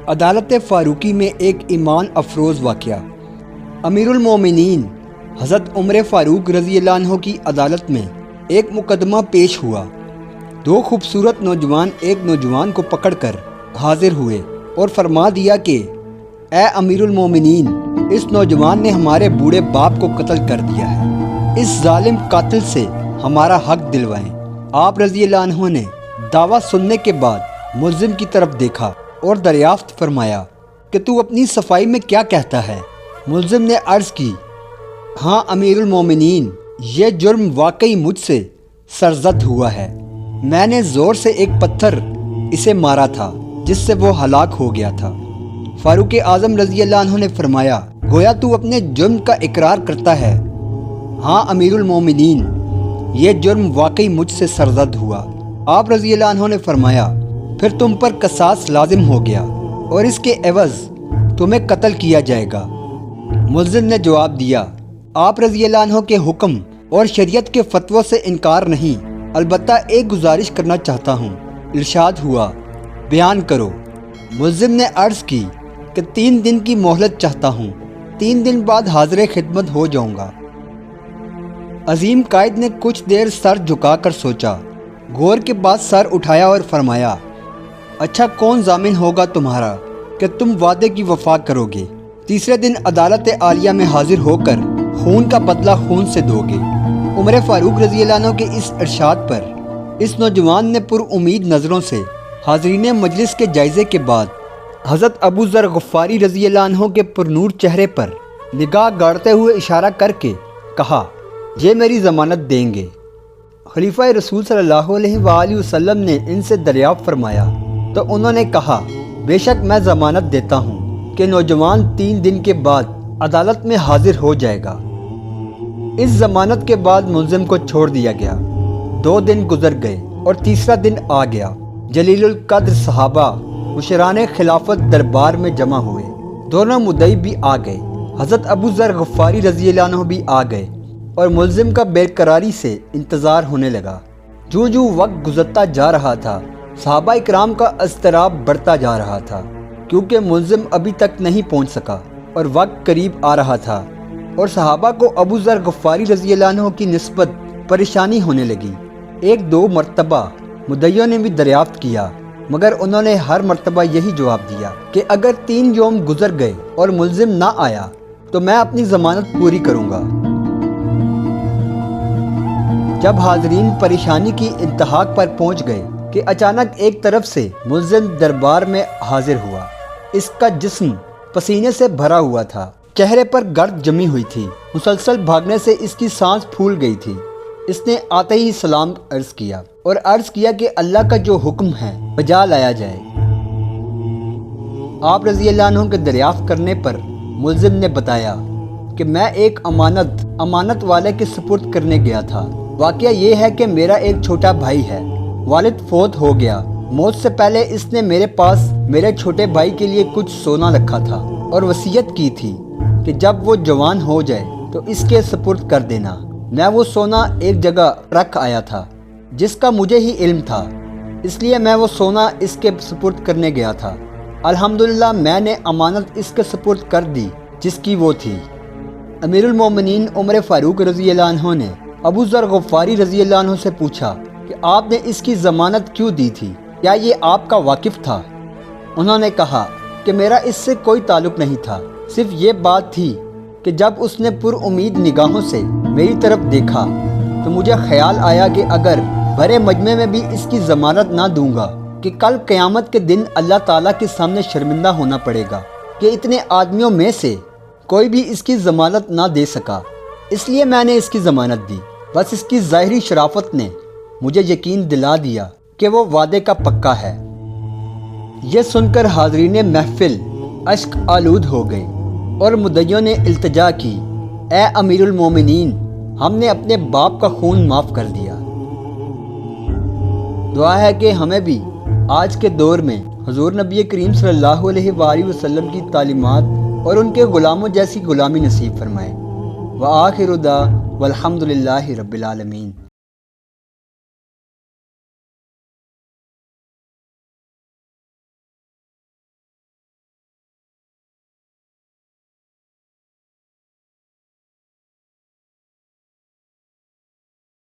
عدالت فاروقی میں ایک ایمان افروز واقعہ۔ امیر المومنین حضرت عمر فاروق رضی اللہ عنہ کی عدالت میں ایک مقدمہ پیش ہوا۔ دو خوبصورت نوجوان ایک نوجوان کو پکڑ کر حاضر ہوئے اور فرما دیا کہ اے امیر المومنین، اس نوجوان نے ہمارے بوڑھے باپ کو قتل کر دیا ہے، اس ظالم قاتل سے ہمارا حق دلوائیں۔ آپ رضی اللہ عنہ نے دعویٰ سننے کے بعد ملزم کی طرف دیکھا اور دریافت فرمایا کہ تو اپنی صفائی میں کیا کہتا ہے؟ ملزم نے عرض کی، ہاں امیر المومنین، یہ جرم واقعی مجھ سے سرزد ہوا ہے۔ میں نے زور سے ایک پتھر اسے مارا تھا جس سے وہ ہلاک ہو گیا تھا۔ فاروق اعظم رضی اللہ عنہ نے فرمایا، گویا تو اپنے جرم کا اقرار کرتا ہے۔ ہاں امیر المومنین، یہ جرم واقعی مجھ سے سرزد ہوا۔ آپ رضی اللہ عنہ نے فرمایا، پھر تم پر قصاص لازم ہو گیا اور اس کے عوض تمہیں قتل کیا جائے گا۔ ملزم نے جواب دیا، آپ رضی اللہ عنہ کے حکم اور شریعت کے فتووں سے انکار نہیں، البتہ ایک گزارش کرنا چاہتا ہوں۔ ارشاد ہوا، بیان کرو۔ ملزم نے عرض کی کہ 3 دن کی مہلت چاہتا ہوں، 3 دن بعد حاضر خدمت ہو جاؤں گا۔ عظیم قائد نے کچھ دیر سر جھکا کر سوچا، غور کے بعد سر اٹھایا اور فرمایا، اچھا کون ضامن ہوگا تمہارا کہ تم وعدے کی وفا کرو گے؟ تیسرے دن عدالت عالیہ میں حاضر ہو کر خون کا بدلہ خون سے دو گے۔ عمر فاروق رضی اللہ عنہ کے اس ارشاد پر اس نوجوان نے پر امید نظروں سے حاضرین مجلس کے جائزے کے بعد حضرت ابو ذر غفاری رضی اللہ عنہ کے پرنور چہرے پر نگاہ گاڑتے ہوئے اشارہ کر کے کہا، یہ میری ضمانت دیں گے۔ خلیفہ رسول صلی اللہ علیہ وآلہ وسلم نے ان سے دریافت فرمایا تو انہوں نے کہا، بے شک میں ضمانت دیتا ہوں کہ نوجوان 3 دن کے بعد عدالت میں حاضر ہو جائے گا۔ اس ضمانت کے بعد ملزم کو چھوڑ دیا گیا۔ 2 دن گزر گئے اور تیسرا دن آ گیا۔ جلیل القدر صحابہ مشران خلافت دربار میں جمع ہوئے۔ دونوں مدعی بھی آ گئے، حضرت ابو ذر غفاری رضی اللہ عنہ بھی آ گئے اور ملزم کا بے قراری سے انتظار ہونے لگا۔ جو وقت گزرتا جا رہا تھا، صحابہ اکرام کا اضطراب بڑھتا جا رہا تھا، کیونکہ ملزم ابھی تک نہیں پہنچ سکا اور وقت قریب آ رہا تھا، اور صحابہ کو ابو ذر غفاری رضی اللہ عنہ کی نسبت پریشانی ہونے لگی۔ 1-2 مرتبہ مدعیوں نے بھی دریافت کیا، مگر انہوں نے ہر مرتبہ یہی جواب دیا کہ اگر 3 یوم گزر گئے اور ملزم نہ آیا تو میں اپنی ضمانت پوری کروں گا۔ جب حاضرین پریشانی کی انتہا پر پہنچ گئے کہ اچانک ایک طرف سے ملزم دربار میں حاضر ہوا۔ اس کا جسم پسینے سے بھرا ہوا تھا، چہرے پر گرد جمی ہوئی تھی، مسلسل بھاگنے سے اس کی سانس پھول گئی تھی۔ اس نے آتے ہی سلام عرض کیا اور عرض کیا کہ اللہ کا جو حکم ہے بجا لایا جائے۔ آپ رضی اللہ عنہ کے دریافت کرنے پر ملزم نے بتایا کہ میں ایک امانت والے کے سپرد کرنے گیا تھا۔ واقعہ یہ ہے کہ میرا ایک چھوٹا بھائی ہے، والد فوت ہو گیا۔ موت سے پہلے اس نے میرے پاس میرے چھوٹے بھائی کے لیے کچھ سونا رکھا تھا اور وصیت کی تھی کہ جب وہ جوان ہو جائے تو اس کے سپرد کر دینا۔ میں وہ سونا ایک جگہ رکھ آیا تھا جس کا مجھے ہی علم تھا، اس لیے میں وہ سونا اس کے سپرد کرنے گیا تھا۔ الحمدللہ میں نے امانت اس کے سپرد کر دی جس کی وہ تھی۔ امیر المومنین عمر فاروق رضی اللہ عنہ نے ابو ذر غفاری رضی اللہ عنہ سے پوچھا کہ آپ نے اس کی ضمانت کیوں دی تھی؟ کیا یہ آپ کا واقف تھا؟ انہوں نے کہا کہ میرا اس سے کوئی تعلق نہیں تھا، صرف یہ بات تھی کہ جب اس نے پر امید نگاہوں سے میری طرف دیکھا تو مجھے خیال آیا کہ اگر بھرے مجمع میں بھی اس کی ضمانت نہ دوں گا کہ کل قیامت کے دن اللہ تعالیٰ کے سامنے شرمندہ ہونا پڑے گا کہ اتنے آدمیوں میں سے کوئی بھی اس کی ضمانت نہ دے سکا، اس لیے میں نے اس کی ضمانت دی۔ بس اس کی ظاہری شرافت نے مجھے یقین دلا دیا کہ وہ وعدے کا پکا ہے۔ یہ سن کر حاضرین محفل اشک آلود ہو گئے اور مدعیوں نے التجا کی، اے امیر المومنین، ہم نے اپنے باپ کا خون معاف کر دیا۔ دعا ہے کہ ہمیں بھی آج کے دور میں حضور نبی کریم صلی اللہ علیہ وآلہ وسلم کی تعلیمات اور ان کے غلاموں جیسی غلامی نصیب فرمائے۔ وآخر دعوانا والحمد للہ رب العالمین۔